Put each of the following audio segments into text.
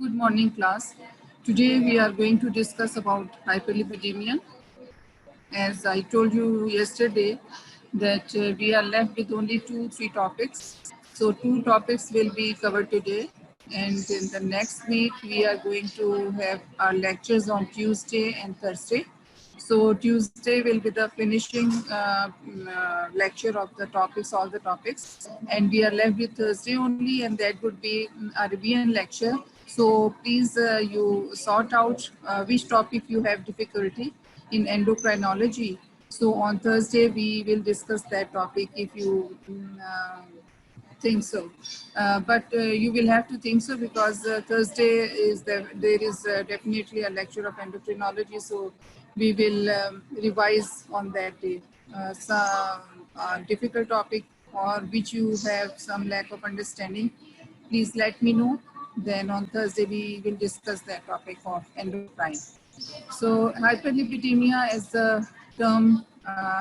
Good morning, class. Today we are going to discuss about hyperlipidemia. As I told you yesterday, that we are left with only three topics. So two topics will be covered today, and in the next week we are going to have our lectures on Tuesday and Thursday. So Tuesday will be the finishing lecture of the topics, all the topics, and we are left with Thursday only, and that would be a revision lecture. So please you sort out which topic you have difficulty in endocrinology. So on Thursday we will discuss that topic if you think so. But you will have to think so because Thursday there is definitely a lecture of endocrinology. So we will revise on that day. Some difficult topic or which you have some lack of understanding, please let me know. Then on Thursday we will discuss that topic of endocrine. So hyperlipidemia, as the term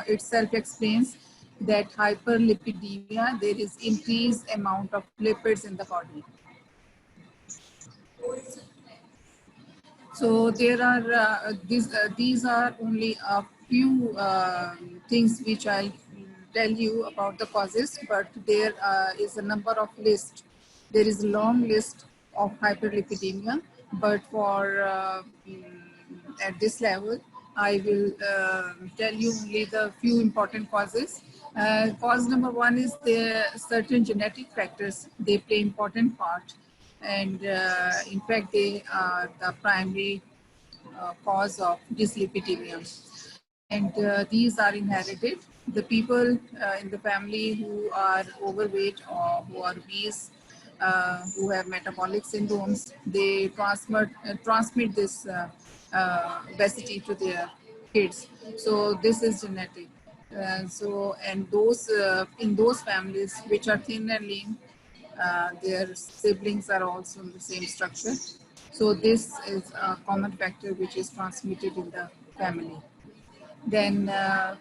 itself explains, that hyperlipidemia, there is increased amount of lipids in the body. So there are these are only a few things which I'll tell you about the causes, but there is a number of list. There is a long list of hyperlipidemia, but for at this level, I will tell you only the few important causes. Cause number one is the certain genetic factors. They play important part, and in fact they are the primary cause of dyslipidemia, and these are inherited. The people in the family who are overweight or who are obese, who have metabolic syndromes, they transmit this obesity to their kids. So this is genetic. And those in those families which are thin and lean, their siblings are also in the same structure. So this is a common factor which is transmitted in the family. Then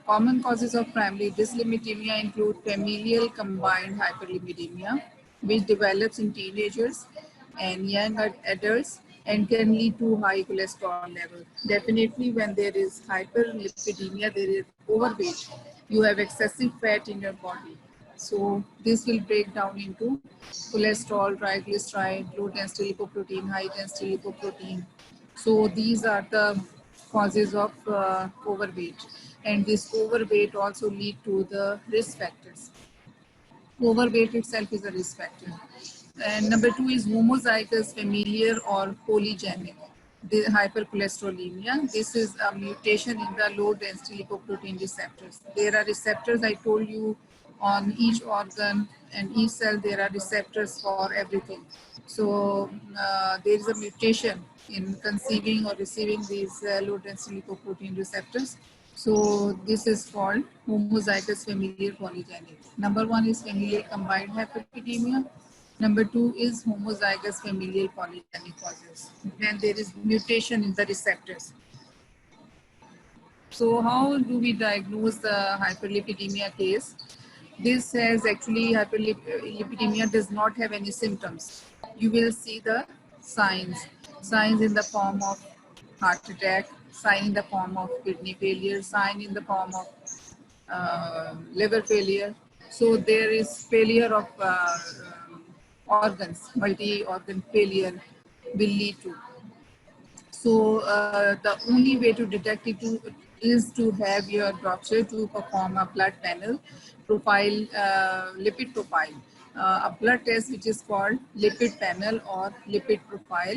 common causes of primary dyslipidemia include familial combined hyperlipidemia, which develops in teenagers and young adults and can lead to high cholesterol level. Definitely when there is hyperlipidemia, there is overweight. You have excessive fat in your body. So this will break down into cholesterol, triglyceride, low density lipoprotein, high density lipoprotein. So these are the causes of overweight, and this overweight also lead to the risk factors. Overweight itself is a risk factor. And number two is homozygous familiar or polygenic the hypercholesterolemia. This is a mutation in the low density lipoprotein receptors. There are receptors, I told you, on each organ and each cell. There are receptors for everything. So there is a mutation in conceiving or receiving these low density lipoprotein receptors. So this is called homozygous familial polygenic. Number one is familial combined hyperlipidemia. Number two is homozygous familial polygenic causes. Then there is mutation in the receptors. So how do we diagnose the hyperlipidemia case? This has actually hyperlipidemia does not have any symptoms. You will see the signs in the form of heart attack, sign in the form of kidney failure, sign in the form of liver failure. So there is failure of organs, multi-organ failure will lead to. So the only way to detect it is to have your doctor to perform a blood panel profile, lipid profile, a blood test which is called lipid panel or lipid profile.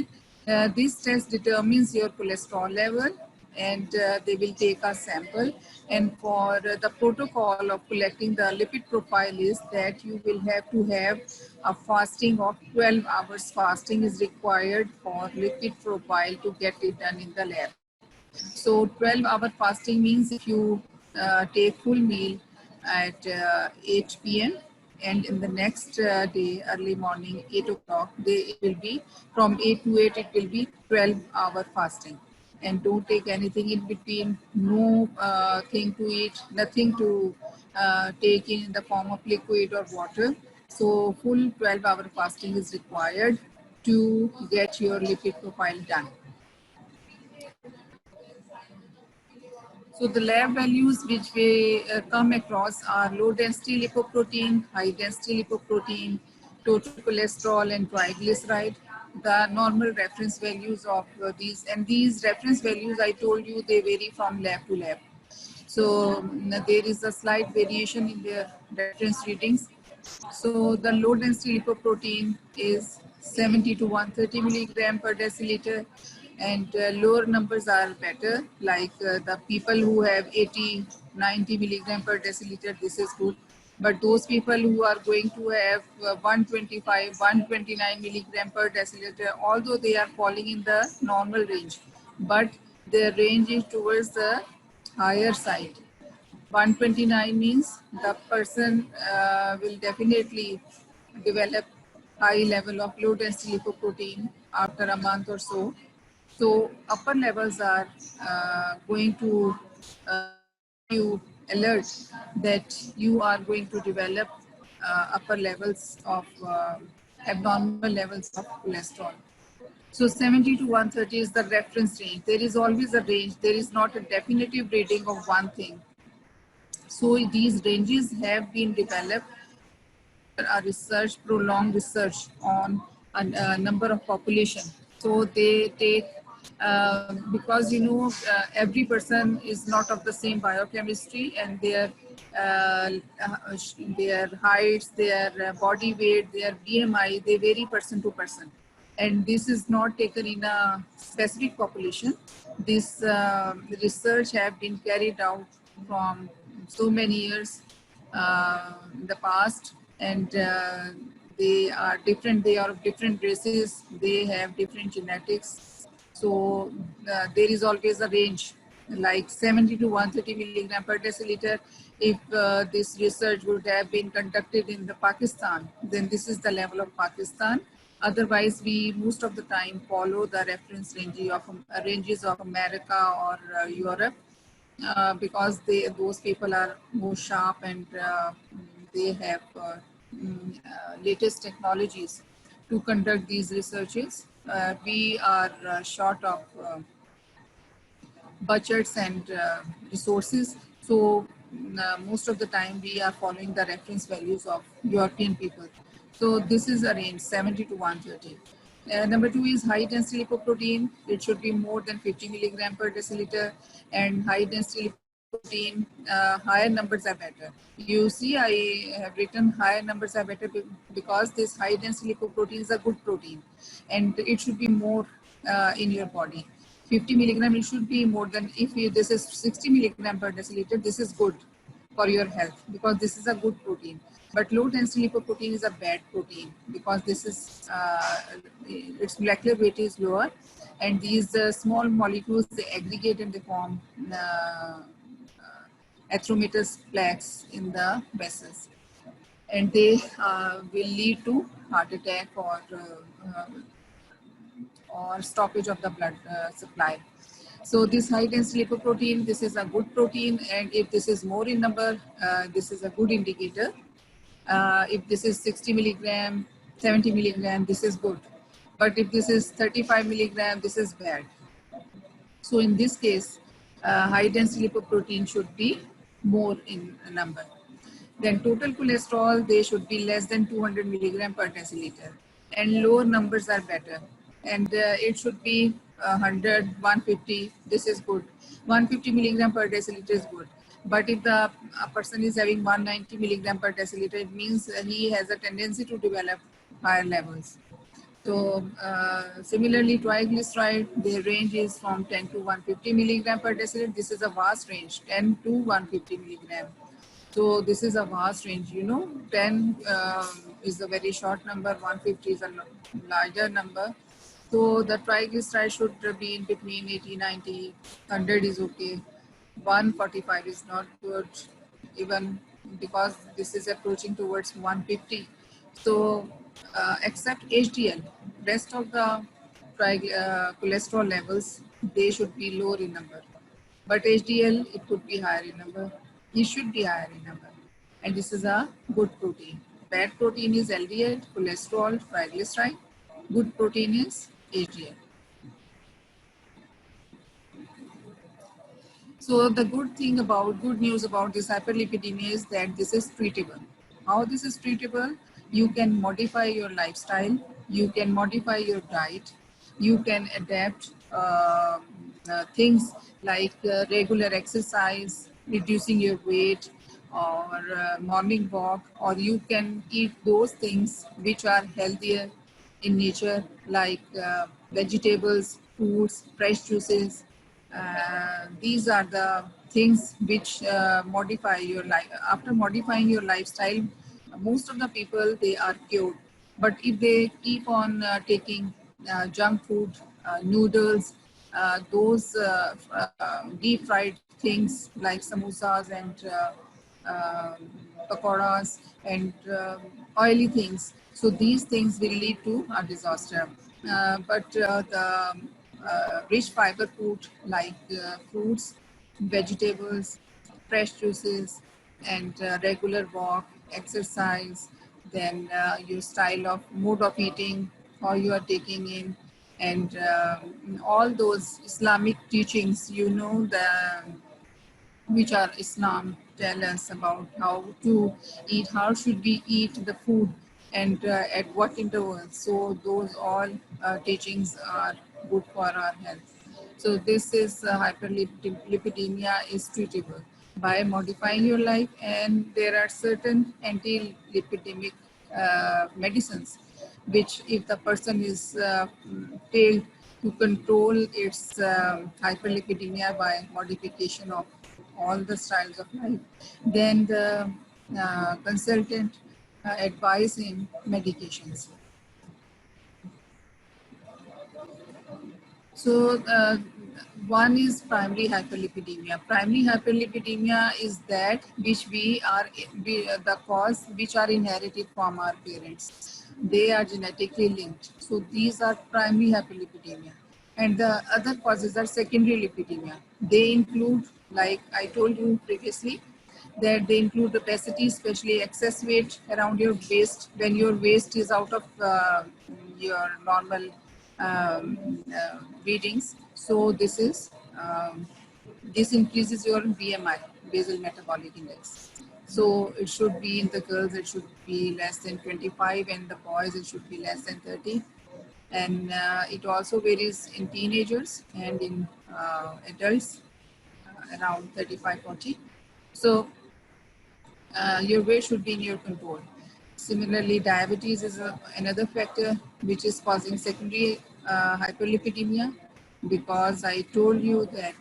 This test determines your cholesterol level, and they will take a sample. And for the protocol of collecting the lipid profile is that you will have to have a fasting of 12 hours. Fasting is required for lipid profile to get it done in the lab. So 12-hour fasting means if you take full meal at 8 p.m. and in the next day, early morning, 8 o'clock, it will be from 8 to 8, it will be 12-hour fasting. And don't take anything in between, no thing to eat, nothing to take in the form of liquid or water. So full 12-hour fasting is required to get your lipid profile done. So the lab values which we come across are low density lipoprotein, high density lipoprotein, total cholesterol and triglyceride. The normal reference values of these reference values, I told you, they vary from lab to lab. So there is a slight variation in the reference readings. So the low density lipoprotein is 70 to 130 milligram per deciliter, and lower numbers are better, like the people who have 80, 90 milligram per deciliter, this is good. But those people who are going to have 125, 129 milligram per deciliter, although they are falling in the normal range, but their range is towards the higher side. 129 means the person will definitely develop high level of low density lipoprotein after a month or so. So upper levels are going to you alert that you are going to develop upper levels of abnormal levels of cholesterol. So 70 to 130 is the reference range. There is always a range. There is not a definitive reading of one thing. So these ranges have been developed a research, prolonged research on a number of population. So they take, because every person is not of the same biochemistry, and uh, their heights, their body weight, their BMI, they vary person to person. And this is not taken in a specific population. This research have been carried out from so many years in the past, and they are different. They are of different races. They have different genetics. So there is always a range, like 70 to 130 milligram per deciliter. If this research would have been conducted in the Pakistan, then this is the level of Pakistan. Otherwise, we most of the time follow the reference ranges of America or Europe, because those people are more sharp, and they have latest technologies to conduct these researches. We are short of budgets and resources. So most of the time we are following the reference values of European people. So this is a range 70 to 130. Number two is high density lipoprotein. It should be more than 50 milligram per deciliter, and high density lipoprotein, higher numbers are better. You see, I have written higher numbers are better because this high density lipoprotein is a good protein, and it should be more in your body. 50 milligram, it should be more than, if this is 60 milligram per deciliter, this is good for your health because this is a good protein. But low density lipoprotein is a bad protein because this is, its molecular weight is lower, and these small molecules, they aggregate and they form atheromatous plaques in the vessels. And they will lead to heart attack or stoppage of the blood supply. So this high density lipoprotein, this is a good protein, and if this is more in number, this is a good indicator. If this is 60 milligram, 70 milligram, this is good. But if this is 35 milligram, this is bad. So in this case, high density lipoprotein should be more in number. Then total cholesterol, they should be less than 200 milligram per deciliter, and lower numbers are better. And it should be 100, 150, this is good. 150 milligram per deciliter is good. But if a person is having 190 milligram per deciliter, it means he has a tendency to develop higher levels. So similarly, triglyceride, their range is from 10 to 150 milligram per deciliter. This is a vast range, 10 to 150 milligram. So this is a vast range, 10 is a very short number, 150 is a larger number. So the triglyceride should be in between 80, 90, 100 is okay. 145 is not good, even because this is approaching towards 150. So except HDL, rest of the cholesterol levels, they should be lower in number. But HDL, it could be higher in number. It should be higher in number. And this is a good protein. Bad protein is LDL, cholesterol, triglyceride. Good protein is HDL. So the good news about this hyperlipidemia is that this is treatable. How this is treatable? You can modify your lifestyle, you can modify your diet, you can adapt things like regular exercise, reducing your weight, or morning walk, or you can eat those things which are healthier in nature, like vegetables, fruits, fresh juices. These are the things which modify your life. After modifying your lifestyle, most of the people, they are cured. But if they keep on taking junk food, noodles, those deep fried things like samosas and pakoras and oily things. So these things will lead to a disaster. But the rich fiber food like fruits, vegetables, fresh juices, and regular walk, exercise, then your style of mode of eating, how you are taking in, and all those Islamic teachings, which are Islam tell us about how to eat, how should we eat the food, and at what intervals. So those all teachings are good for our health. So this is hyperlipidemia is treatable by modifying your life, and there are certain anti-lipidemic medicines which, if the person is failed to control its hyperlipidemia by modification of all the styles of life, then the consultant advise him medications. So one is primary hyperlipidemia. Primary hyperlipidemia is that which the cause which are inherited from our parents. They are genetically linked. So these are primary hyperlipidemia. And the other causes are secondary lipidemia. They include, like I told you previously, that they include obesity, especially excess weight around your waist, when your waist is out of your normal readings. So this increases your BMI, basal metabolic index. So it should be, in the girls it should be less than 25, and the boys it should be less than 30. And it also varies in teenagers and in adults, around 35, 40. So your weight should be in your control. Similarly, diabetes is another factor which is causing secondary hyperlipidemia, because I told you that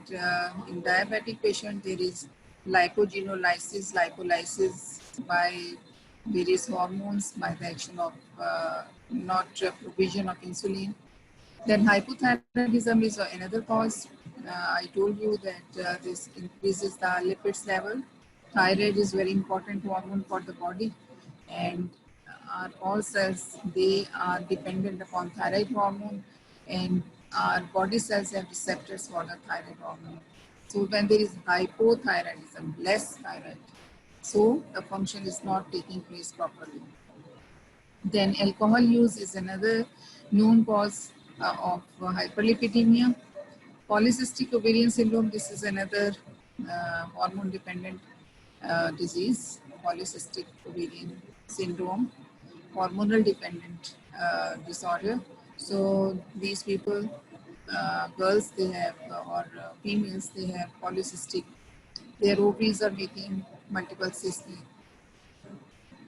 in diabetic patient there is lipolysis by various hormones, by the action of not provision of insulin. Then hypothyroidism is another cause. I told you that this increases the lipids level. Thyroid is very important hormone for the body, and all cells, they are dependent upon thyroid hormone, and our body cells have receptors for the thyroid hormone. So when there is hypothyroidism, less thyroid, so the function is not taking place properly. Then alcohol use is another known cause of hyperlipidemia. Polycystic ovarian syndrome, this is another hormone dependent disease. Polycystic ovarian syndrome, hormonal dependent disorder. So these people, girls, they have, or females, they have polycystic, their ovaries are making multiple cysts,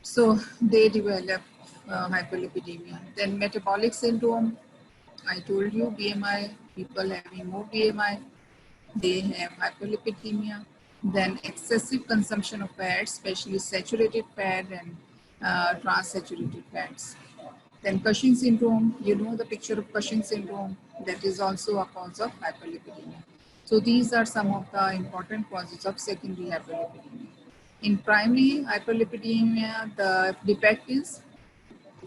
so they develop hyperlipidemia. Then metabolic syndrome, I told you, BMI, people having more BMI, they have hyperlipidemia. Then excessive consumption of fats, especially saturated fat and trans-saturated fats. Then Cushing syndrome, you know the picture of Cushing syndrome, that is also a cause of hyperlipidemia. So these are some of the important causes of secondary hyperlipidemia. In primary hyperlipidemia, the defect is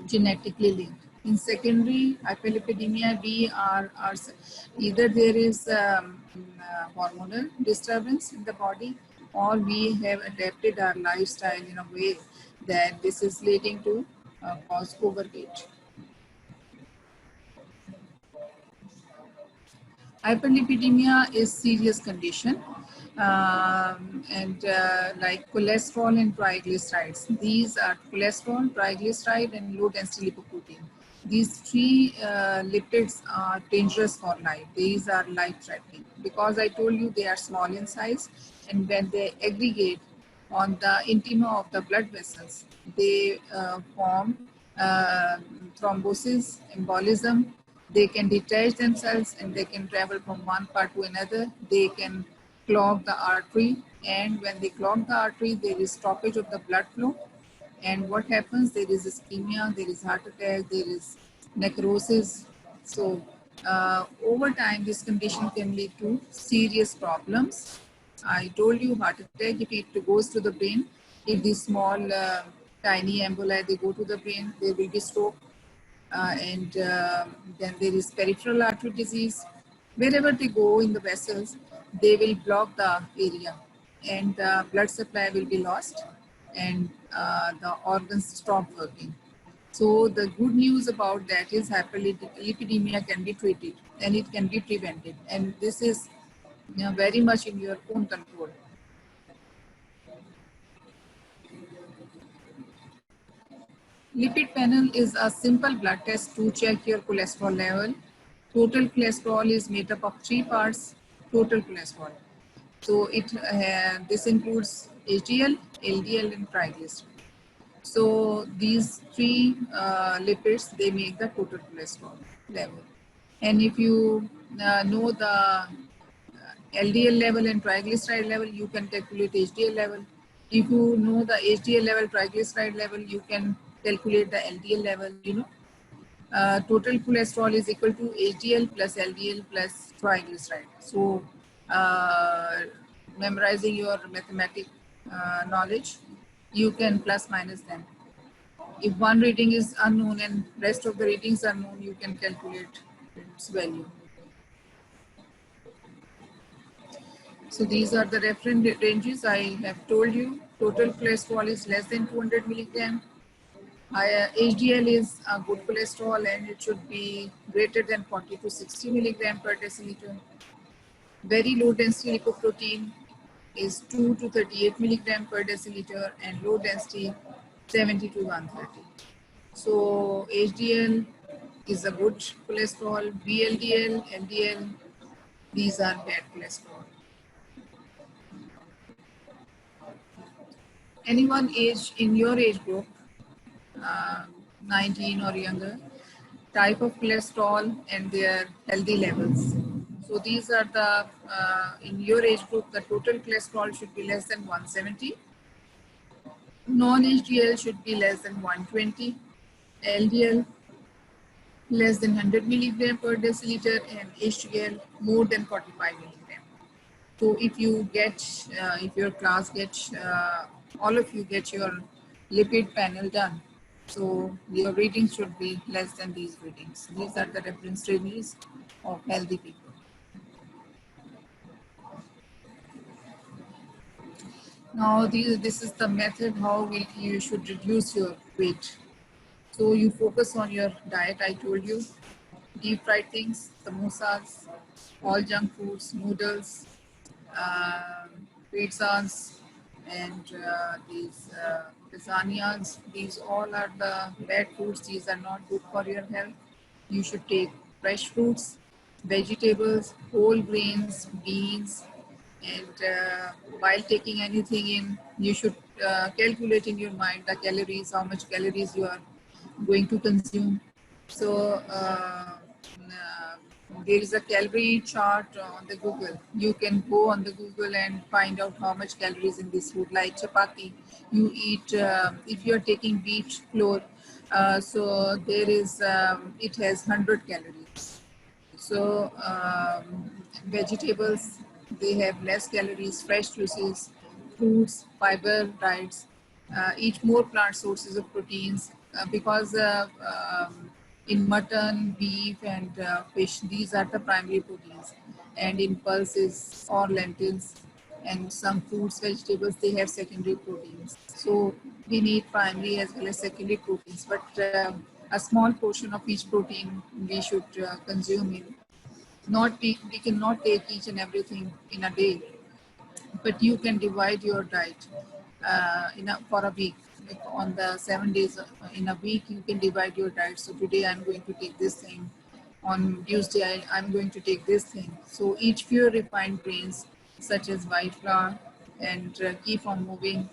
genetically linked. In secondary hyperlipidemia, either there is hormonal disturbance in the body, or we have adapted our lifestyle in a way that this is leading to cause overweight. Hyperlipidemia is serious condition, and like cholesterol and triglycerides. These are cholesterol, triglyceride, and low density lipoprotein. These three lipids are dangerous for life. These are life threatening because I told you they are small in size, and when they aggregate on the intima of the blood vessels, they form thrombosis, embolism. They can detach themselves and they can travel from one part to another. They can clog the artery, and when they clog the artery, there is stoppage of the blood flow. And what happens? There is ischemia, there is heart attack, there is necrosis. So over time, this condition can lead to serious problems. I told you heart attack, if it goes to the brain, if these small tiny emboli, they go to the brain, there will be stroke. And then there is peripheral artery disease. Wherever they go in the vessels, they will block the area and the blood supply will be lost and the organs stop working. So the good news about that is hyperlipidemia can be treated and it can be prevented. And this is, you know, very much in your own control. Lipid panel is a simple blood test to check your cholesterol level. Total cholesterol is made up of three parts. Total cholesterol. So this includes HDL, LDL, and triglyceride. So these three lipids, they make the total cholesterol level. And if you know the LDL level and triglyceride level, you can calculate HDL level. If you know the HDL level, triglyceride level, you can calculate the LDL level, you know. Total cholesterol is equal to HDL plus LDL plus triglyceride. So memorizing your mathematic knowledge, you can plus minus them. If one reading is unknown and rest of the readings are known, you can calculate its value. So these are the reference ranges I have told you. Total cholesterol is less than 200 milligram. HDL is a good cholesterol and it should be greater than 40 to 60 milligram per deciliter. Very low density lipoprotein is 2 to 38 milligram per deciliter and low density 70 to 130. So HDL is a good cholesterol, VLDL, LDL, these are bad cholesterol. Anyone age in your age group, 19 or younger, type of cholesterol and their healthy levels. So these are the, in your age group, the total cholesterol should be less than 170. Non-HDL should be less than 120. LDL less than 100 milligram per deciliter and HDL more than 45 milligram. So if you get, if your class gets, all of you get your lipid panel done, so your readings should be less than these readings. These are the reference readings of healthy people. Now this is the method how you should reduce your weight. So you focus on your diet, I told you, deep fried things, samosas, all junk foods, noodles, pizzas, and these lasagnas. These all are the bad foods. These are not good for your health. You should take fresh fruits, vegetables, whole grains, beans, and while taking anything in, you should calculate in your mind the calories, how much calories you are going to consume. So there is a calorie chart on the Google. You can go on the Google and find out how much calories in this food. Like chapati, you eat, if you are taking wheat flour, so there is, it has 100 calories. So vegetables, they have less calories, fresh juices, fruits, fiber diets, eat more plant sources of proteins because in mutton, beef, and fish, these are the primary proteins. And in pulses or lentils and some fruits, vegetables, they have secondary proteins. So we need primary as well as secondary proteins, but a small portion of each protein we should consume in Not we cannot take each and everything in a day, but you can divide your diet for a week. Like on the 7 days in a week, you can divide your diet. So today I'm going to take this thing. On Tuesday, I'm going to take this thing. So eat fewer refined grains such as white flour and keep on moving.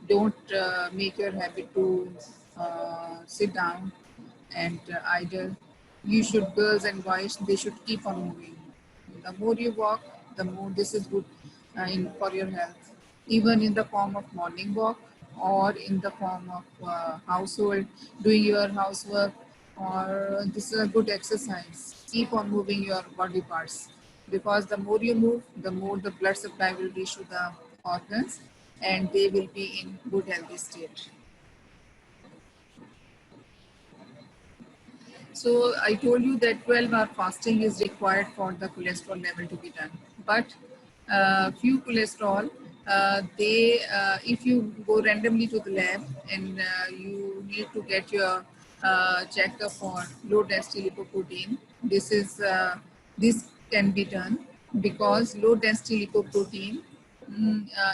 Don't make your habit to sit down and idle. You should, girls and boys, they should keep on moving. The more you walk, the more this is good for your health. Even in the form of morning walk or in the form of household, doing your housework, or this is a good exercise. Keep on moving your body parts, because the more you move, the more the blood supply will reach to the organs and they will be in good healthy state. So I told you that 12-hour fasting is required for the cholesterol level to be done. But few cholesterol, if you go randomly to the lab and you need to get your checkup for low density lipoprotein, this can be done because low density lipoprotein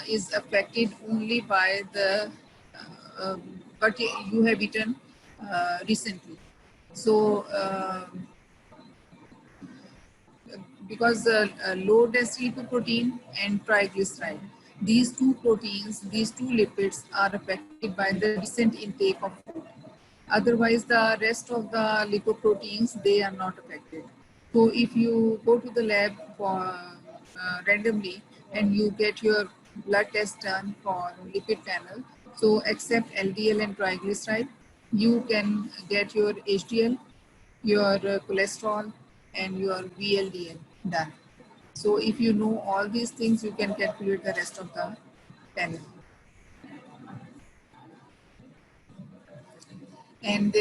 is affected only by the what you have eaten recently. So, because low density lipoprotein and triglyceride, these two lipids are affected by the recent intake of food. Otherwise, the rest of the lipoproteins, they are not affected. So, if you go to the lab for randomly and you get your blood test done for lipid panel, so except LDL and triglyceride, you can get your HDL, your cholesterol, and your VLDL done. So if you know all these things, you can calculate the rest of the panel. And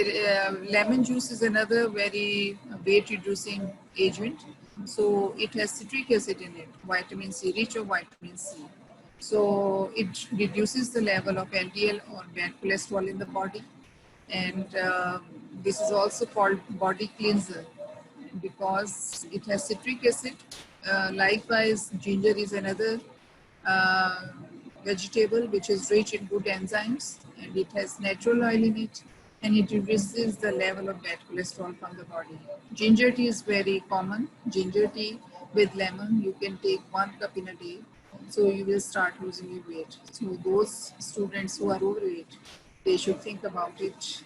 lemon juice is another very weight reducing agent. So it has citric acid in it, vitamin C, rich of vitamin C. So it reduces the level of LDL or bad cholesterol in the body. And this is also called body cleanser because it has citric acid. Likewise, ginger is another uh, vegetable which is rich in good enzymes, and it has natural oil in it, and it reduces the level of bad cholesterol from the body. Ginger tea is very common. Ginger tea with lemon, you can take 1 cup in a day, so you will start losing your weight. So those students who are overweight, they should think about it.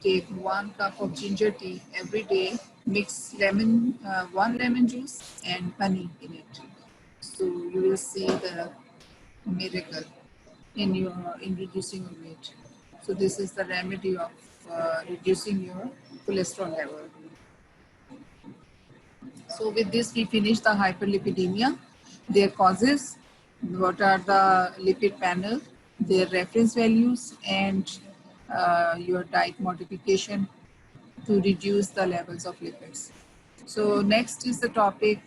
Take 1 cup of ginger tea every day, mix one lemon juice and honey in it. So you will see the miracle in reducing your weight. So this is the remedy of reducing your cholesterol level. So with this, we finish the hyperlipidemia, their causes, what are the lipid panel, their reference values, and your diet modification to reduce the levels of lipids. So next is the topic,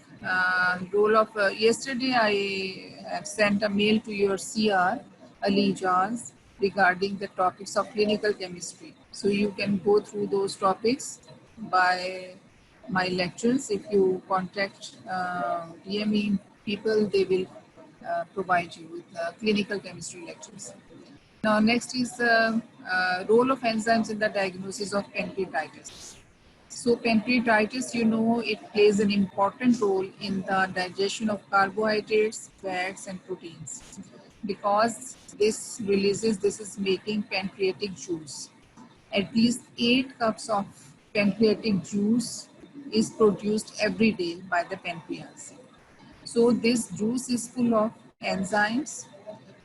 role of, yesterday I have sent a mail to your CR, Ali Jaz, regarding the topics of clinical chemistry. So you can go through those topics by my lectures. If you contact DME people, they will provide you with clinical chemistry lectures. Now, next is the role of enzymes in the diagnosis of pancreatitis. So, pancreatitis, you know, it plays an important role in the digestion of carbohydrates, fats, and proteins because this is making pancreatic juice. At least 8 cups of pancreatic juice is produced every day by the pancreas. So this juice is full of enzymes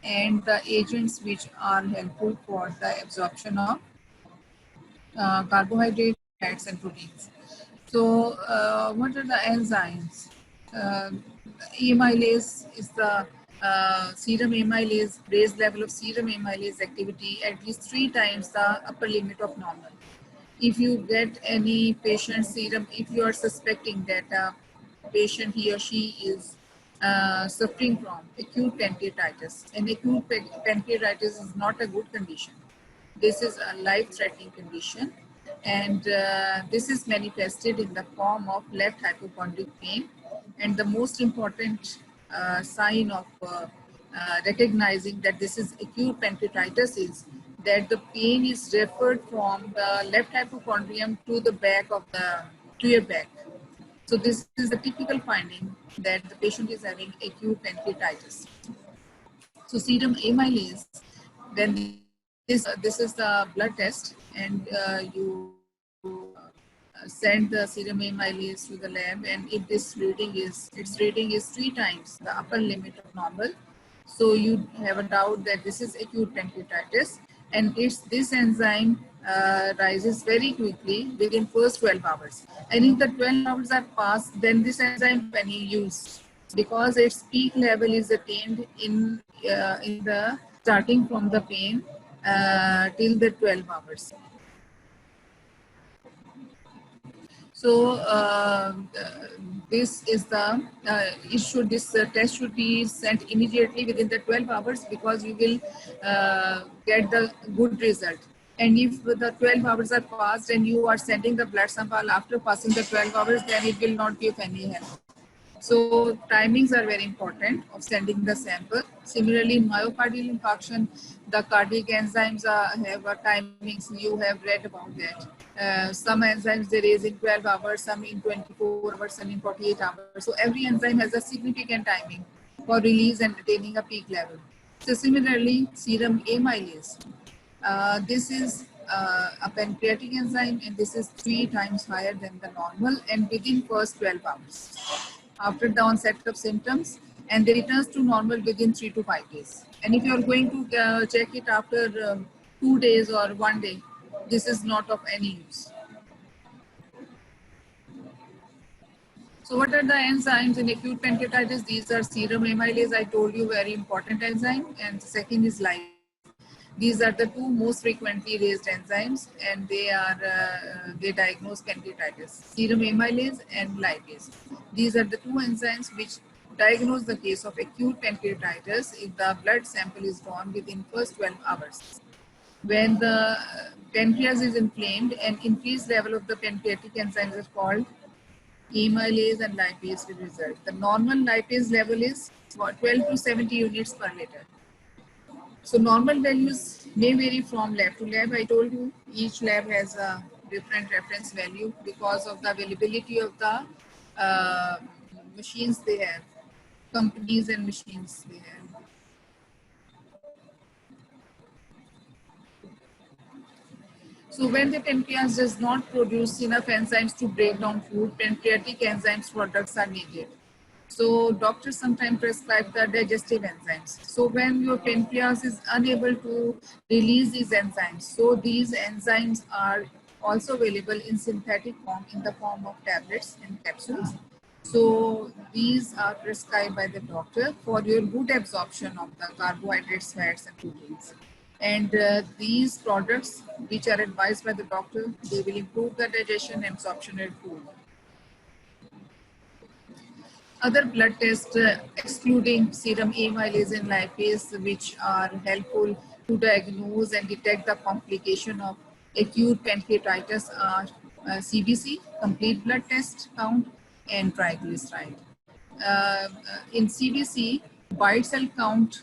and the agents which are helpful for the absorption of carbohydrates, fats, and proteins. So what are the enzymes? Uh, amylase is the serum amylase, raised level of serum amylase activity at least 3 times the upper limit of normal. If you get any patient serum, if you are suspecting that a patient, he or she is suffering from acute pancreatitis, and acute pancreatitis is not a good condition. This is a life-threatening condition, And this is manifested in the form of left hypochondric pain. And the most important sign of recognizing that this is acute pancreatitis is that the pain is referred from the left hypochondrium to the back of to your back. So this is a typical finding that the patient is having acute pancreatitis. So serum amylase, then this is the blood test, and you send the serum amylase to the lab, and if this reading is its reading is 3 times the upper limit of normal, so you have a doubt that this is acute pancreatitis, and this enzyme rises very quickly within first 12 hours. And if the 12 hours are passed, then this enzyme can be used because its peak level is attained in the starting from the pain till the 12 hours. So this is the this test should be sent immediately within the 12 hours because you will get the good result. And if the 12 hours are passed and you are sending the blood sample after passing the 12 hours, then it will not give any help. So timings are very important of sending the sample. Similarly, in myocardial infarction, the cardiac enzymes have timings. You have read about that. Some enzymes they raise in 12 hours, some in 24 hours, some in 48 hours. So every enzyme has a significant timing for release and attaining a peak level. So similarly, serum amylase. This is a pancreatic enzyme, and this is 3 times higher than the normal and within first 12 hours after the onset of symptoms, and they returns to normal within 3 to 5 days. And if you are going to check it after 2 days or 1 day, this is not of any use. So what are the enzymes in acute pancreatitis? These are serum amylase, I told you, very important enzyme, and the second is lipase. These are the 2 most frequently raised enzymes, and they diagnose pancreatitis: serum amylase and lipase. These are the 2 enzymes which diagnose the case of acute pancreatitis if the blood sample is drawn within first 12 hours. When the pancreas is inflamed, an increased level of the pancreatic enzymes is called amylase and lipase will result. The normal lipase level is 12 to 70 units per liter. So normal values may vary from lab to lab. I told you each lab has a different reference value because of the availability of the machines they have, companies and machines they have. So when the pancreas does not produce enough enzymes to break down food, pancreatic enzymes products are needed. So doctors sometimes prescribe the digestive enzymes. So when your pancreas is unable to release these enzymes, so these enzymes are also available in synthetic form in the form of tablets and capsules. So these are prescribed by the doctor for your good absorption of the carbohydrates, fats, and proteins. And these products, which are advised by the doctor, they will improve the digestion and absorption of food. Other blood tests, excluding serum amylase and lipase, which are helpful to diagnose and detect the complication of acute pancreatitis, are CBC, complete blood test count, and triglyceride. In CBC, white cell count,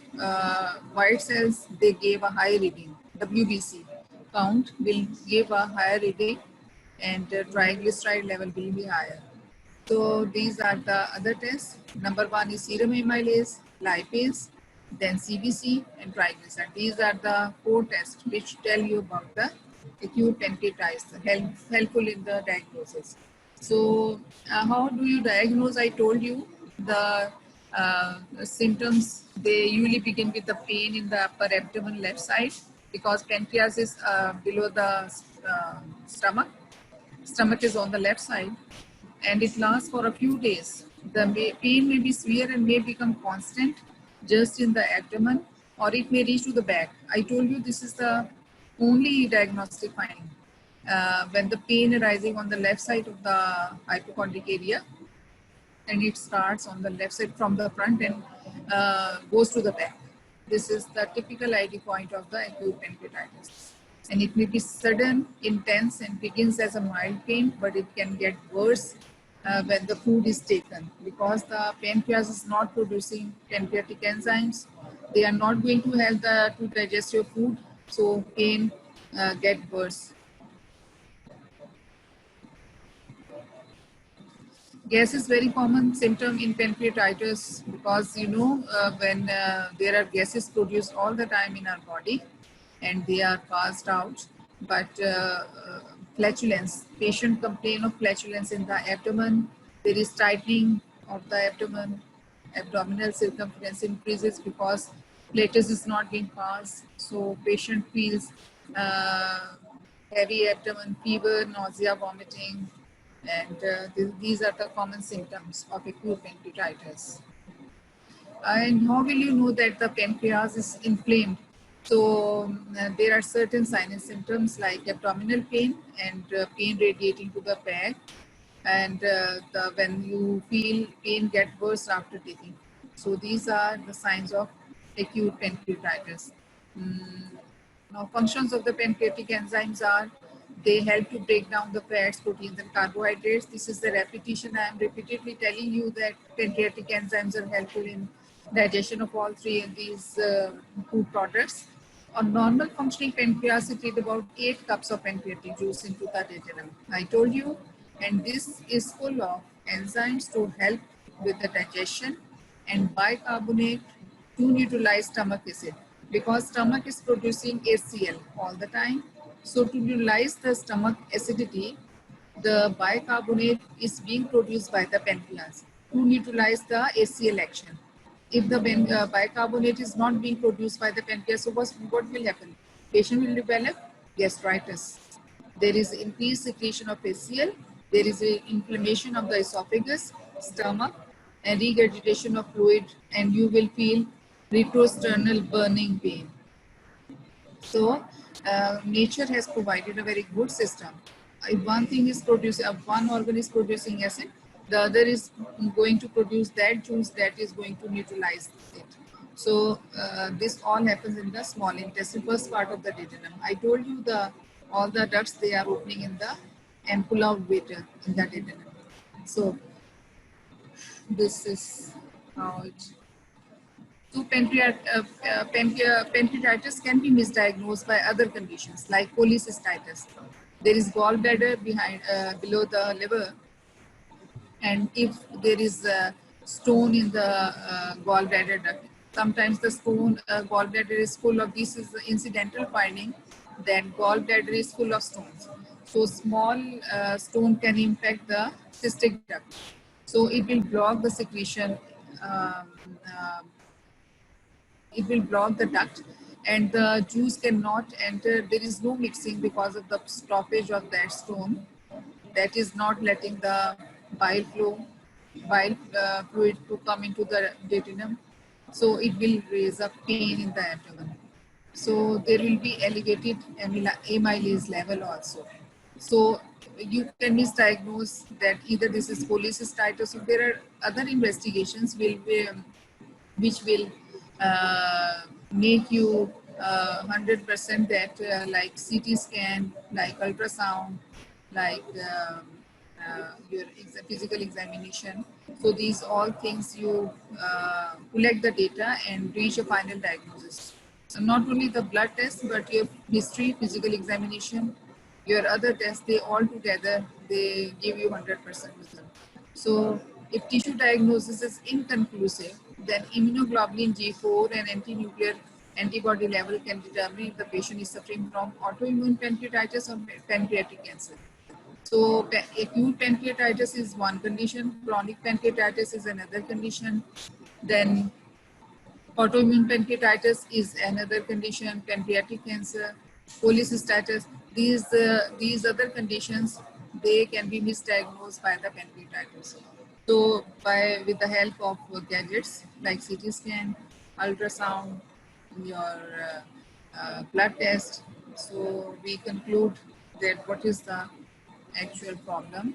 white cells, they gave a high reading. WBC count will give a higher reading, and triglyceride level will be higher. So these are the other tests. Number 1 is serum amylase, lipase, then CBC and triglyceride. These are the 4 tests which tell you about the acute pancreatitis, helpful in the diagnosis. So how do you diagnose? I told you the symptoms, they usually begin with the pain in the upper abdomen left side because pancreas is below the stomach. Stomach is on the left side, and it lasts for a few days. The pain may be severe and may become constant just in the abdomen, or it may reach to the back. I told you this is the only diagnostic finding. When the pain arising on the left side of the hypochondric area, and it starts on the left side from the front and goes to the back. This is the typical ID point of the acute pancreatitis. And it may be sudden, intense, and begins as a mild pain, but it can get worse when the food is taken, because the pancreas is not producing pancreatic enzymes. They are not going to help to digest your food, so pain get worse. Gas is very common symptom in pancreatitis, because when there are gases produced all the time in our body and they are passed out, but flatulence, patient complain of flatulence in the abdomen, there is tightening of the abdomen, abdominal circumference increases because platus is not being passed, so patient feels uh, heavy abdomen, fever, nausea, vomiting, and these are the common symptoms of acute pancreatitis. And how will you know that the pancreas is inflamed? So there are certain signs and symptoms like abdominal pain and pain radiating to the back, and when you feel pain get worse after taking. So these are the signs of acute pancreatitis. Mm, Now, functions of the pancreatic enzymes are they help to break down the fats, proteins, and carbohydrates. This is the repetition. I am repeatedly telling you that pancreatic enzymes are helpful in digestion of all three of these food products. A normal functioning pancreas secretes about 8 cups of pancreatic juice into the duodenum. I told you, and this is full of enzymes to help with the digestion and bicarbonate to neutralize stomach acid, because stomach is producing HCl all the time. So to neutralize the stomach acidity, the bicarbonate is being produced by the pancreas to neutralize the HCl action. If the bicarbonate is not being produced by the pancreas, so what will happen? Patient will develop gastritis. There is increased secretion of HCl. There is a inflammation of the esophagus, stomach, and regurgitation of fluid, and you will feel retrosternal burning pain. So nature has provided a very good system. If one thing is producing, one organ is producing acid, the other is going to produce that juice that is going to neutralize it. So this all happens in the small intestine, first part of the duodenum. I told you all the ducts, they are opening in the ampulla obvata in the duodenum. So this is how it. So pancreatitis can be misdiagnosed by other conditions like cholecystitis. There is gallbladder below the liver, and if there is a stone in the gallbladder duct, sometimes the gallbladder is full of, this is the incidental finding, that gallbladder is full of stones. So small stone can impact the cystic duct. So it will block the secretion, um, uh, it will block the duct, and the juice cannot enter. There is no mixing because of the stoppage of that stone that is not letting the bile flow, bile fluid to come into the duodenum. So it will raise up pain in the abdomen. So there will be elevated amylase level also. So you can misdiagnose that either this is cholecystitis, or there are other investigations which will make you 100% that like CT scan, like ultrasound, like your physical examination. So these all things you collect the data and reach a final diagnosis. So not only the blood test, but your history, physical examination, your other tests, they all together, they give you 100% result. So if tissue diagnosis is inconclusive, then immunoglobulin G4 and anti-nuclear antibody level can determine if the patient is suffering from autoimmune pancreatitis or pancreatic cancer. So acute pancreatitis is one condition, chronic pancreatitis is another condition, then autoimmune pancreatitis is another condition, pancreatic cancer, cholecystitis. These other conditions, they can be misdiagnosed by the pancreatitis. So with the help of gadgets like CT scan, ultrasound, your blood test, so we conclude that what is the actual problem.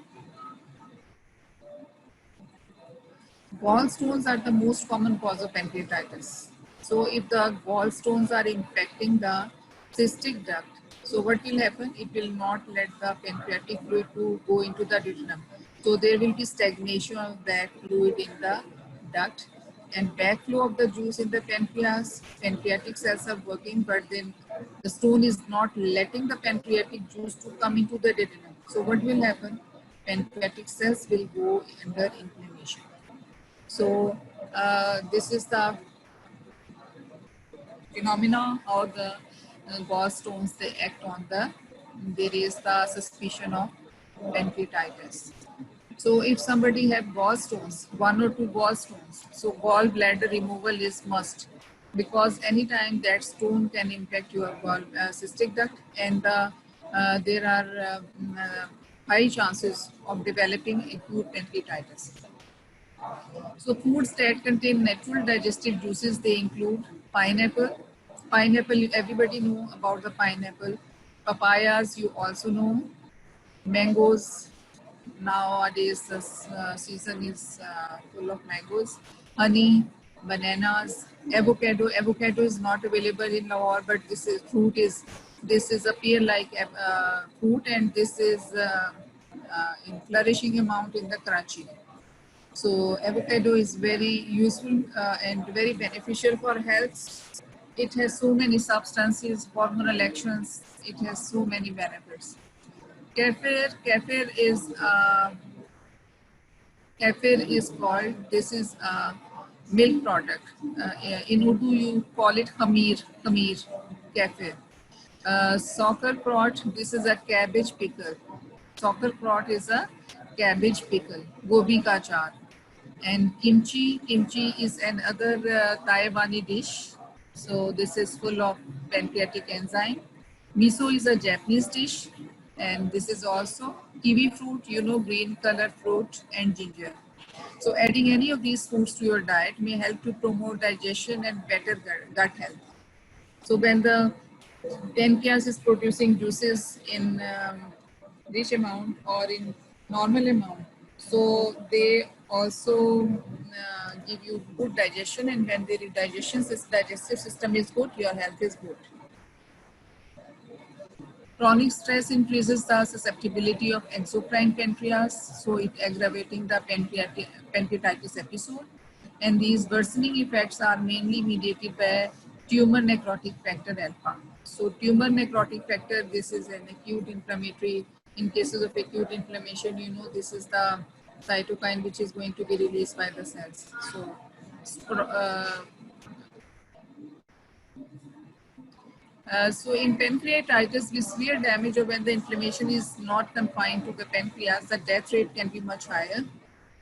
Gallstones are the most common cause of pancreatitis. So if the gallstones are impacting the cystic duct, So what will happen? It will not let the pancreatic fluid to go into the duodenum. So there will be stagnation of that fluid in the duct and backflow of the juice in the pancreas. Pancreatic cells are working, but then the stone is not letting the pancreatic juice to come into the duodenum. So what will happen? Pancreatic cells will go under inflammation. So this is the phenomena how the gallstones they act on the, there is the suspicion of pancreatitis. So if somebody have gallstones, one or two gallstones, so gallbladder removal is must, because anytime that stone can impact your gall cystic duct, and there are high chances of developing acute pancreatitis. So foods that contain natural digestive juices, they include pineapple. Pineapple, everybody know about the pineapple. Papayas, you also know. Mangoes, nowadays the season is full of mangoes. Honey, bananas, avocado. Avocado is not available in Lahore, but this is fruit is, this is a pear-like fruit, and this is in flourishing amount in the Karachi. So avocado is very useful and very beneficial for health. It has so many substances, hormonal actions. It has so many benefits. Kefir, kefir is called. This is a milk product. In Urdu, you call it khamir, kefir. Sauerkraut, this is a cabbage pickle. Sauerkraut is a cabbage pickle, gobi ka char. And kimchi is another Taiwanese dish. So this is full of pancreatic enzyme. Miso is a Japanese dish, and this is also kiwi fruit, you know, green color fruit, and ginger. So adding any of these foods to your diet may help to promote digestion and better gut health. So when the pancreas is producing juices in rich amount or in normal amount, so they also give you good digestion, and when the digestive system is good, your health is good. Chronic stress increases the susceptibility of exocrine pancreas, so it aggravating the pancreatitis episode. And these worsening effects are mainly mediated by tumor necrotic factor alpha. So tumor necrotic factor, this is an acute inflammatory. In cases of acute inflammation, you know, this is the cytokine which is going to be released by the cells. So in pancreatitis with severe damage, or when the inflammation is not confined to the pancreas, the death rate can be much higher.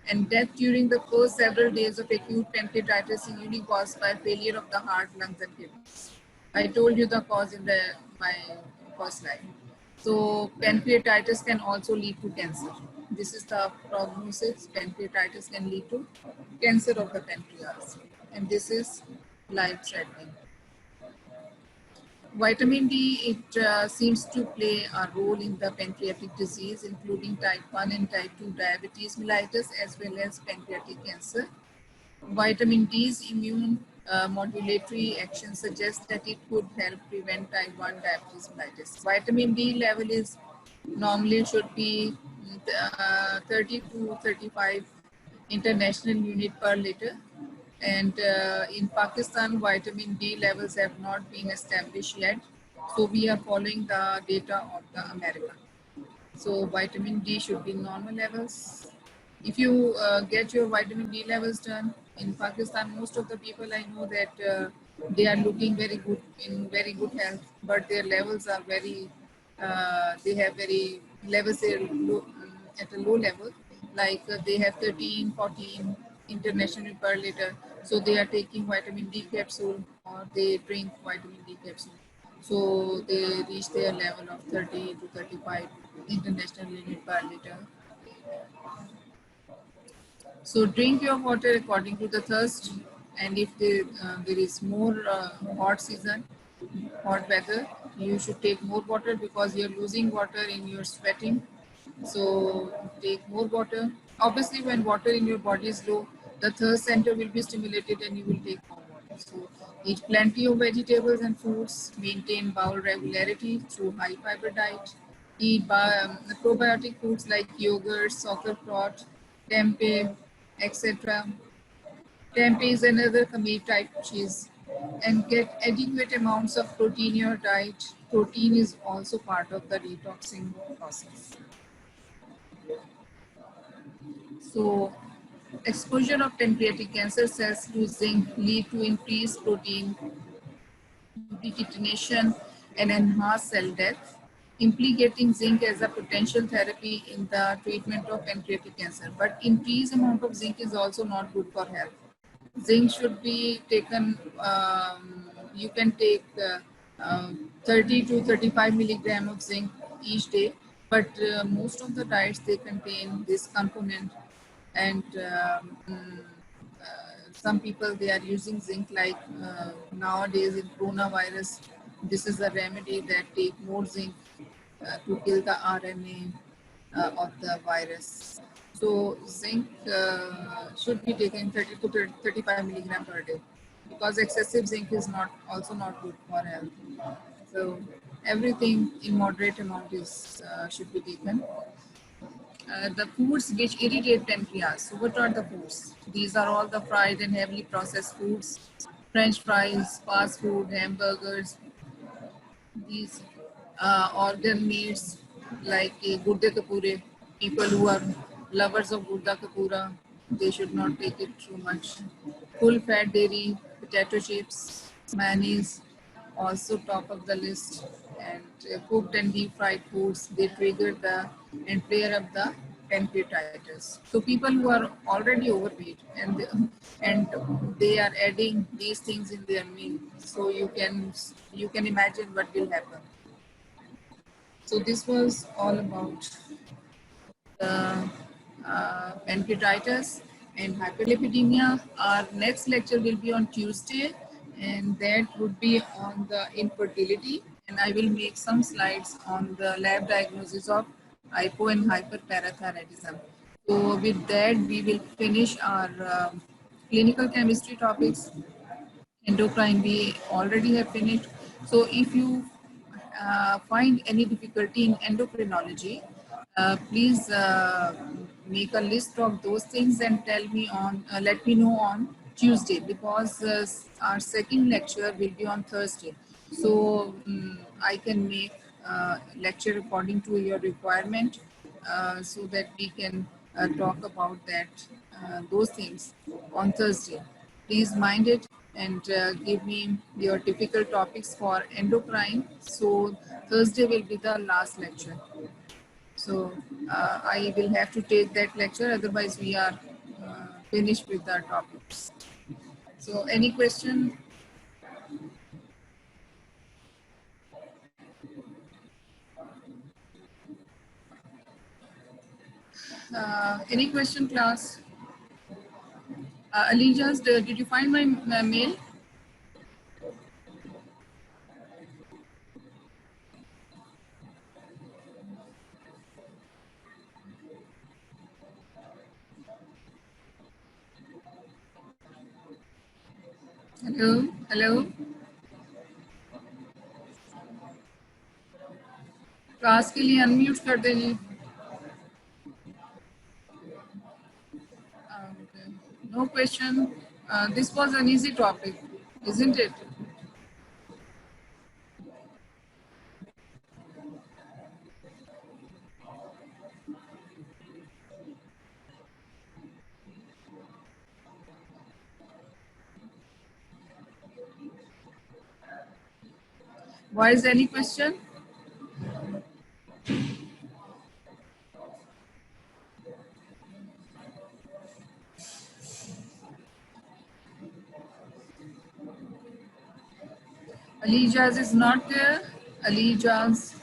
And death during the first several days of acute pancreatitis is usually caused by failure of the heart, lungs, and kidneys. I told you the cause in my first slide. So pancreatitis can also lead to cancer. This is the prognosis. Pancreatitis can lead to cancer of the pancreas, and this is life-threatening. Vitamin D, it seems to play a role in the pancreatic disease, including type 1 and type 2 diabetes mellitus, as well as pancreatic cancer. Vitamin D's immune modulatory action suggests that it could help prevent type 1 diabetes mellitus. Vitamin D level is normally should be 30 to 35 international unit per liter. And in Pakistan, vitamin D levels have not been established yet. So we are following the data of the America. So vitamin D should be normal levels. If you get your vitamin D levels done in Pakistan, most of the people I know that they are looking very good, in very good health, but their levels are very, they have very levels at a low level, like they have 13, 14 international per liter. So they are taking vitamin D capsule, or they drink vitamin D capsule. So they reach their level of 30 to 35 international unit per liter. So drink your water according to the thirst, and if there is more hot season, hot weather, you should take more water, because you're losing water in your sweating. So take more water. Obviously, when water in your body is low, the thirst center will be stimulated and you will take more water. So eat plenty of vegetables and fruits, maintain bowel regularity through high fiber diet, eat probiotic foods like yogurt, sauerkraut, tempeh, etc. Tempeh is another khamir type cheese. And get adequate amounts of protein in your diet. Protein is also part of the detoxing process. So exposure of pancreatic cancer cells to zinc lead to increased protein ubiquitination and enhanced cell death, implicating zinc as a potential therapy in the treatment of pancreatic cancer. But increased amount of zinc is also not good for health. Zinc should be taken, you can take 30 to 35 milligram of zinc each day, but most of the diets, they contain this component. And some people, they are using zinc like nowadays in coronavirus. This is a remedy that take more zinc to kill the RNA of the virus. So zinc should be taken 30 to 35 milligram per day, because excessive zinc is not also not good for health. So everything in moderate amount is should be taken. The foods which irritate pancreas. So what are the foods? These are all the fried and heavily processed foods, French fries, fast food, hamburgers, these organ meats like gudde kapure. People who are lovers of gudda kapura, they should not take it too much. Full fat dairy, potato chips, mayonnaise, also top of the list. And cooked and deep fried foods, they trigger the and flare up the pancreatitis. So people who are already overweight and they are adding these things in their meal, so you can imagine what will happen. So this was all about the pancreatitis and hyperlipidemia. Our next lecture will be on Tuesday, and that would be on the infertility. And I will make some slides on the lab diagnosis of hypo and hyperparathyroidism. So with that, we will finish our clinical chemistry topics. Endocrine we already have finished. So if you find any difficulty in endocrinology, please make a list of those things and tell me on, let me know on Tuesday, because our second lecture will be on Thursday. So I can make lecture according to your requirement, so that we can talk about that those things on Thursday. Please mind it and give me your typical topics for endocrine. So Thursday will be the last lecture. So I will have to take that lecture, otherwise we are finished with our topics. So any question? Any question, class? Ali, just did you find my mail? Hello, hello. Class के लिए unmute कर दीजिए. Okay. No question. This was an easy topic, isn't it? Why is any question? Ali Jaz is not there. Ali Jaz.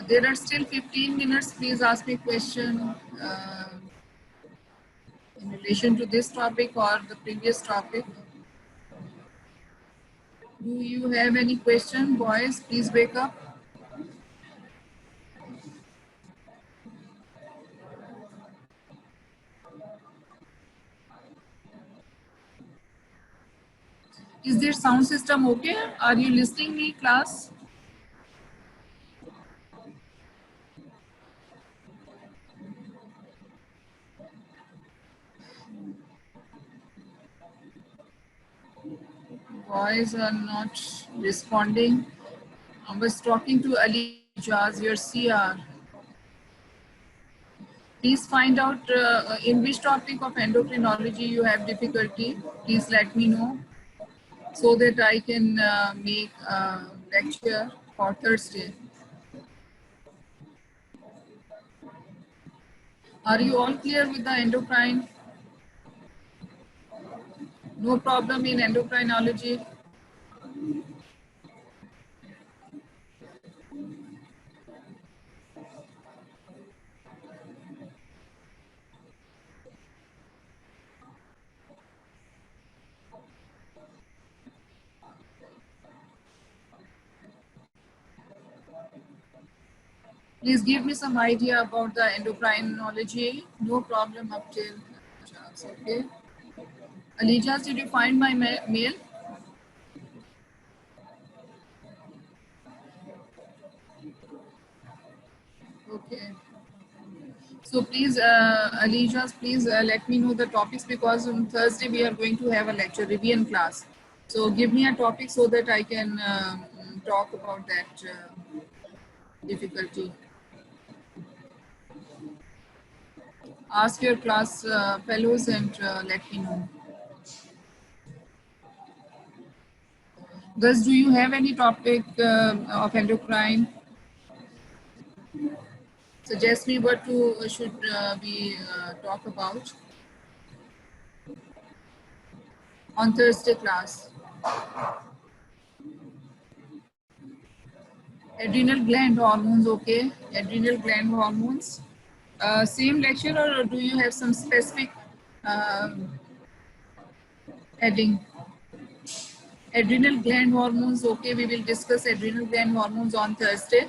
There are still 15 minutes. Please ask me a question in relation to this topic or the previous topic. Do you have any question, boys? Please wake up. Is their sound system okay? Are you listening me, class? Boys are not responding. I was talking to Ali Jaz, your CR. Please find out in which topic of endocrinology you have difficulty. Please let me know so that I can make a lecture for Thursday. Are you all clear with the endocrine? No problem in endocrinology? Please give me some idea about the endocrinology. No problem up till okay. Alijas, did you find my mail? Okay. So please, Alijas, please let me know the topics because on Thursday we are going to have a lecture revision class. So give me a topic so that I can talk about that difficulty. Ask your class fellows and let me know. Gus, do you have any topic of endocrine? Suggest me what to should we talk about on Thursday class. Adrenal gland hormones, okay. Adrenal gland hormones. Same lecture or do you have some specific heading? Adrenal gland hormones, okay. We will discuss adrenal gland hormones on Thursday.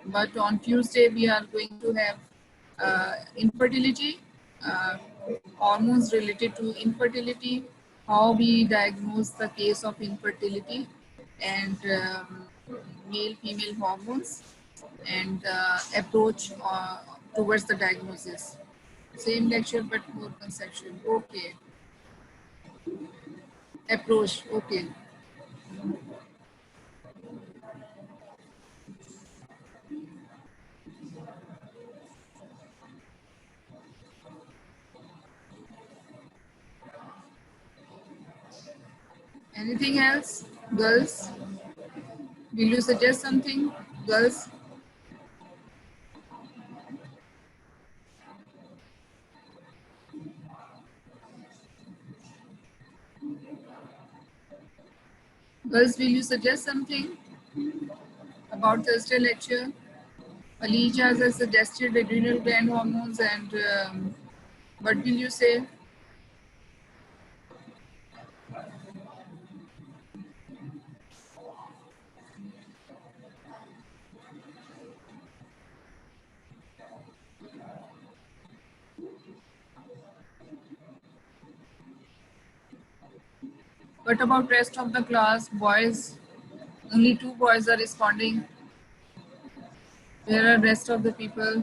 But on Tuesday, we are going to have infertility, uh, hormones related to infertility, how we diagnose the case of infertility, and male female hormones, and approach towards the diagnosis. Same lecture, but more conceptual. Okay. Approach. Okay. Anything else, girls? Will you suggest something, girls? Girls, will you suggest something about Thursday lecture? Alija has suggested adrenal gland hormones, and what will you say? What about rest of the class? Boys, only two boys are responding. Where are rest of the people?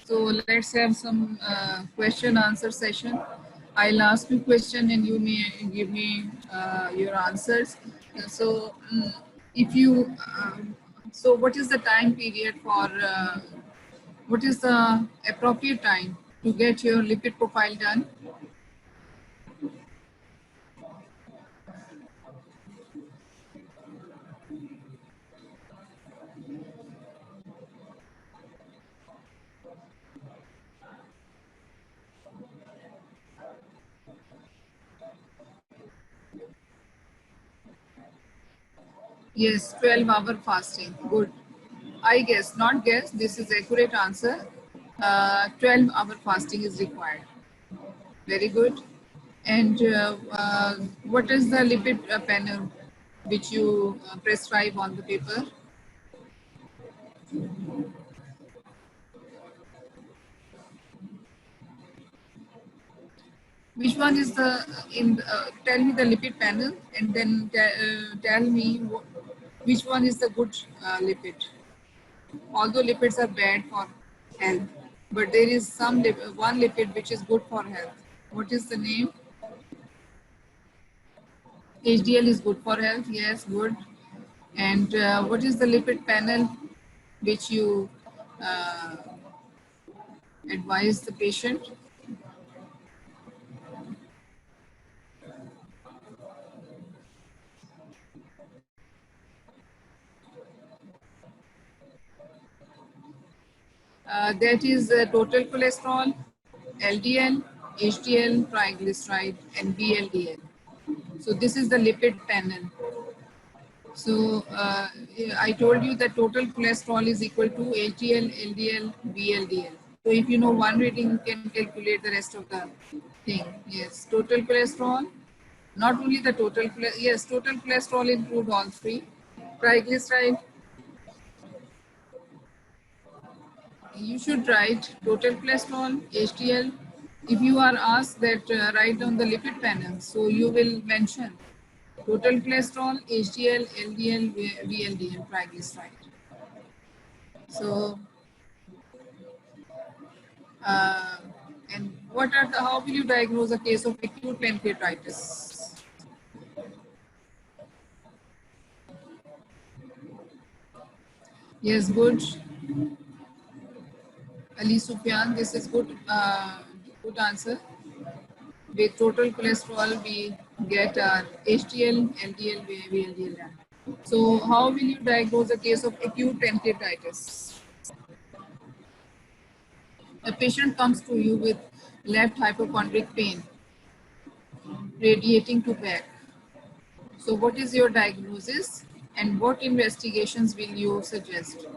So let's have some question answer session. I'll ask you question and you may give me your answers. So if you, so what is the time period for, what is the appropriate time to get your lipid profile done? Yes, 12-hour fasting. Good. I guess, not guess. This is accurate answer. 12-hour fasting is required. Very good. And what is the lipid panel which you prescribe on the paper? Which one is the tell me the lipid panel and then tell me which one is the good lipid. Although lipids are bad for health, but there is one lipid which is good for health. What is the name? HDL is good for health. Yes, good. And what is the lipid panel which you uh, advise the patient? That is total cholesterol, LDL, HDL, triglyceride, and VLDL. So this is the lipid panel. So I told you that total cholesterol is equal to HDL, LDL, VLDL. So if you know one reading, you can calculate the rest of the thing. Yes, total cholesterol, not only the total, yes, total cholesterol include all three. Triglyceride, you should write total cholesterol, HDL. If you are asked that write down the lipid panel, so you will mention total cholesterol, HDL, LDL, VLDL, triglyceride. So, uh, and how will you diagnose a case of acute pancreatitis? Yes, good. Ali Sufyan, this is good, good answer. With total cholesterol, we get our HDL, LDL, VLDL. So, how will you diagnose a case of acute pancreatitis? A patient comes to you with left hypochondric pain radiating to back. So, what is your diagnosis and what investigations will you suggest?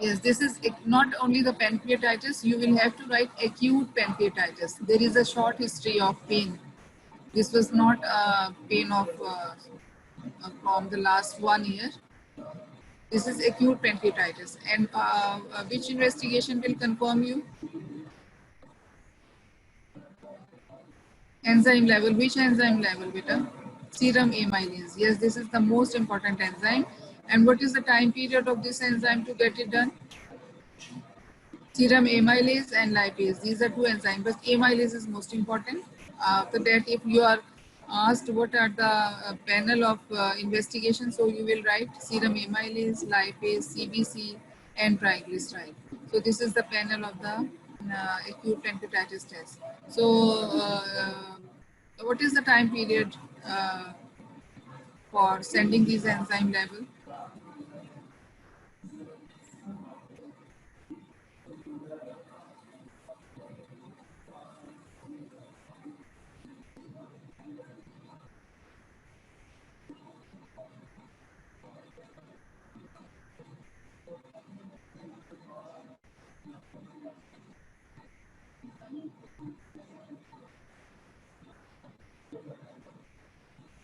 Yes, this is not only the pancreatitis, you will have to write acute pancreatitis. There is a short history of pain. This was not a pain of from the last 1 year. This is acute pancreatitis. And which investigation will confirm you? Enzyme level. Which enzyme level, beta? Serum amylase. Yes, this is the most important enzyme. And what is the time period of this enzyme to get it done? Serum amylase and lipase. These are two enzymes, but amylase is most important. After that, if you are asked what are the panel of investigation, so you will write serum amylase, lipase, CBC, and triglyceride. So this is the panel of the acute pancreatitis test. So what is the time period for sending these enzyme level?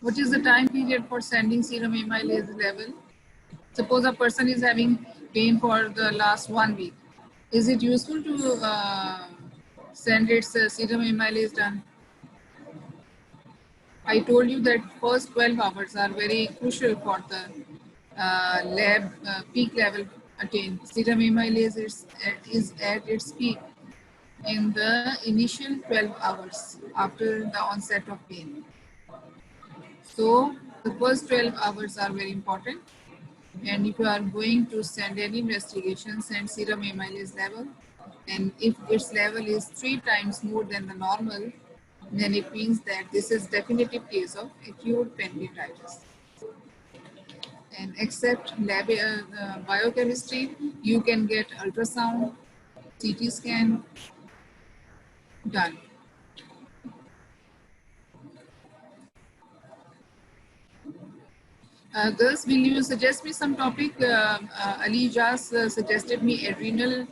What is the time period for sending serum amylase level? Suppose a person is having pain for the last 1 week. Is it useful to send its serum amylase done? I told you that first 12 hours are very crucial for the lab peak level attained. Serum amylase is at its peak in the initial 12 hours after the onset of pain. So the first 12 hours are very important. And if you are going to send any investigation, send serum amylase level. And if its level is 3 times more than the normal, then it means that this is definitive case of acute pancreatitis. And except lab biochemistry, you can get ultrasound, CT scan done. Girls, will you suggest me some topic? Ali just suggested me adrenal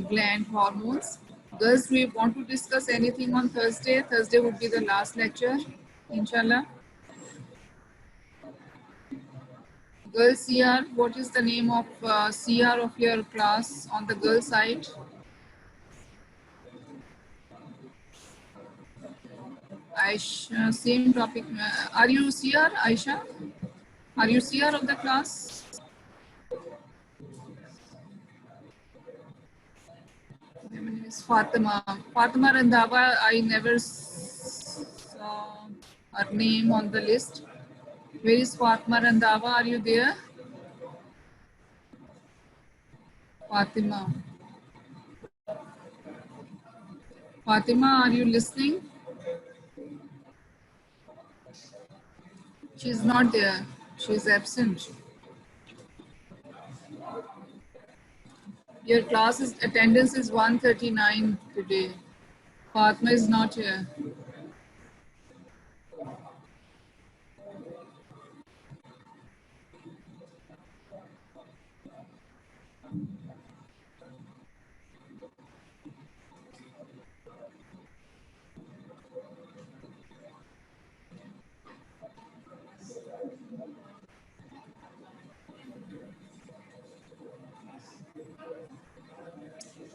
gland hormones. Girls, do you want to discuss anything on Thursday? Thursday would be the last lecture, inshallah. Girls CR, what is the name of CR of your class on the girl side? Aisha, same topic. Are you CR, Aisha? Are you CR of the class? My name is Fatima. Fatima Randhawa, I never saw her name on the list. Where is Fatima Randhawa? Are you there? Fatima. Fatima, are you listening? She's not there. She's absent. Your class is attendance is 139 today. Fatima is not here.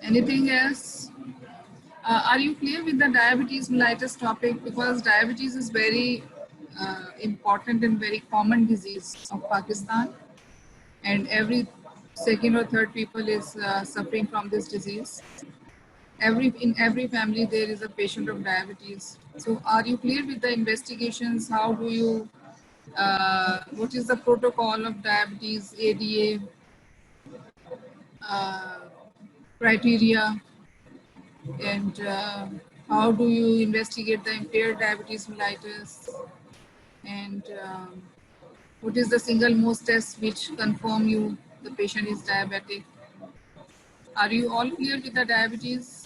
Anything else? Are you clear with the diabetes mellitus topic? Because diabetes is very important and very common disease of Pakistan, and every second or third people is suffering from this disease. In every family there is a patient of diabetes. So, are you clear with the investigations? How do you? What is the protocol of diabetes, ADA uh, criteria? And how do you investigate the impaired diabetes mellitus? And what is the single most test which confirm you the patient is diabetic? Are you all clear with the diabetes?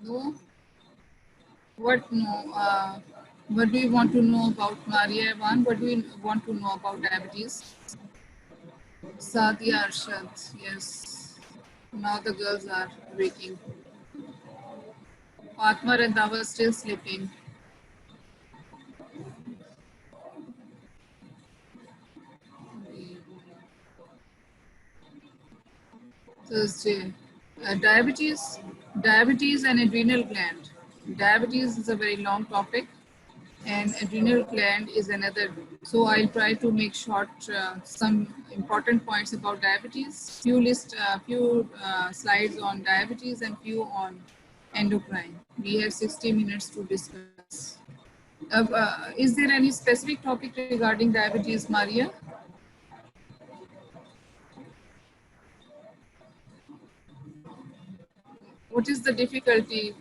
No? What no? What do you want to know about Maria Evan? What do you want to know about diabetes? Sadia Arshad, yes. Now the girls are waking. Fatma and Dawa still sleeping. Thursday. Diabetes, diabetes and adrenal gland. Diabetes is a very long topic, and adrenal gland is another. So I'll try to make short some important points about diabetes. Few slides on diabetes and few on endocrine. We have 60 minutes to discuss. Is there any specific topic regarding diabetes, Maria? What is the difficulty?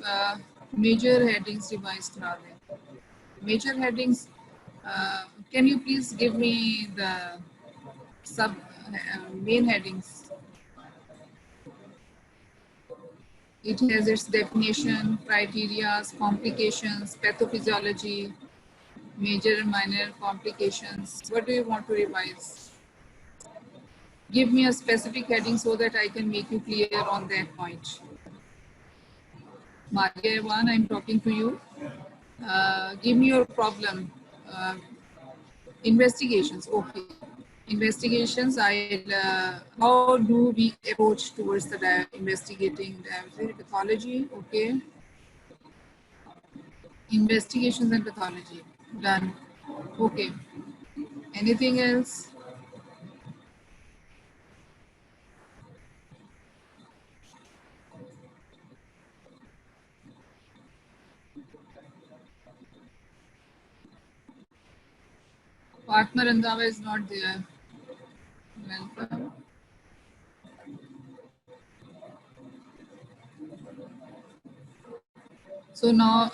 Major headings revised करा दें. Major headings. Can you please give me the sub main headings? It has its definition, criteria, complications, pathophysiology, major and minor complications. What do you want to revise? Give me a specific heading so that I can make you clear on that point. Maria Evan, I'm talking to you. Give me your problem. Uh, Investigations, okay. Investigations, how do we approach towards the investigating diabetes pathology? Okay. Investigations and pathology, done. Okay. Anything else? Partner Randhawa is not there. Welcome. So now,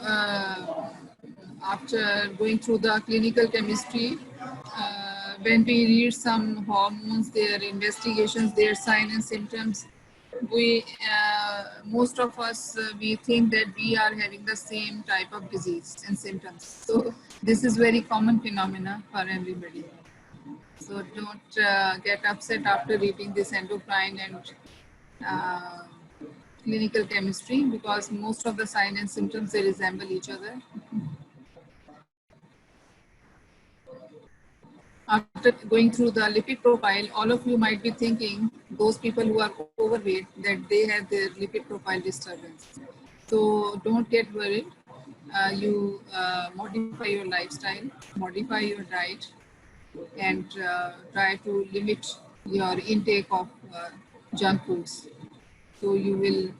after going through the clinical chemistry, when we read some hormones, their investigations, their signs and symptoms, we most of us we think that we are having the same type of disease and symptoms. So this is very common phenomena for everybody. So don't get upset after reading this endocrine and uh, clinical chemistry, because most of the signs and symptoms, they resemble each other. After going through the lipid profile, all of you might be thinking, those people who are overweight, that they have their lipid profile disturbance. So don't get worried. You modify your lifestyle, modify your diet, and try to limit your intake of junk foods. So you will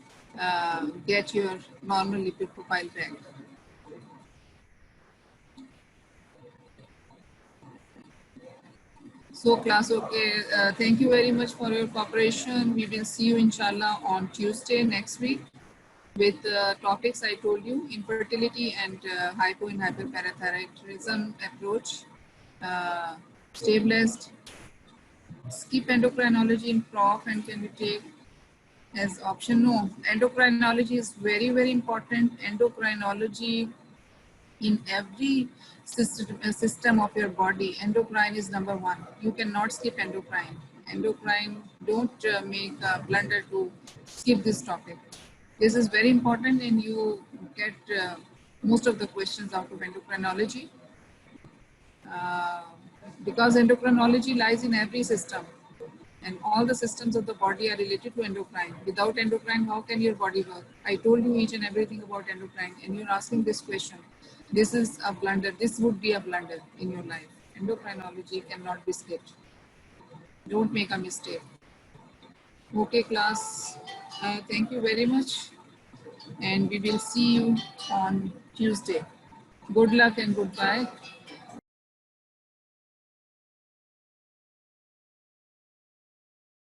get your normal lipid profile back. So class, okay, thank you very much for your cooperation. We will see you inshallah on Tuesday next week with topics I told you: infertility and hypo and hyperparathyroidism approach. Stay blessed. Skip endocrinology in prof, and can we take as option? No, endocrinology is very, very important. Endocrinology in every system of your body, endocrine is number one. You cannot skip endocrine. Endocrine, don't make a blunder to skip this topic. This is very important, and you get most of the questions out of endocrinology, uh, because endocrinology lies in every system, and all the systems of the body are related to endocrine. Without endocrine, how can your body work? I told you each and everything about endocrine, and you're asking this question. This is a blunder. This would be a blunder in your life. Endocrinology cannot be skipped. Don't make a mistake. Okay, class. Thank you very much, and we will see you on Tuesday. Good luck and goodbye.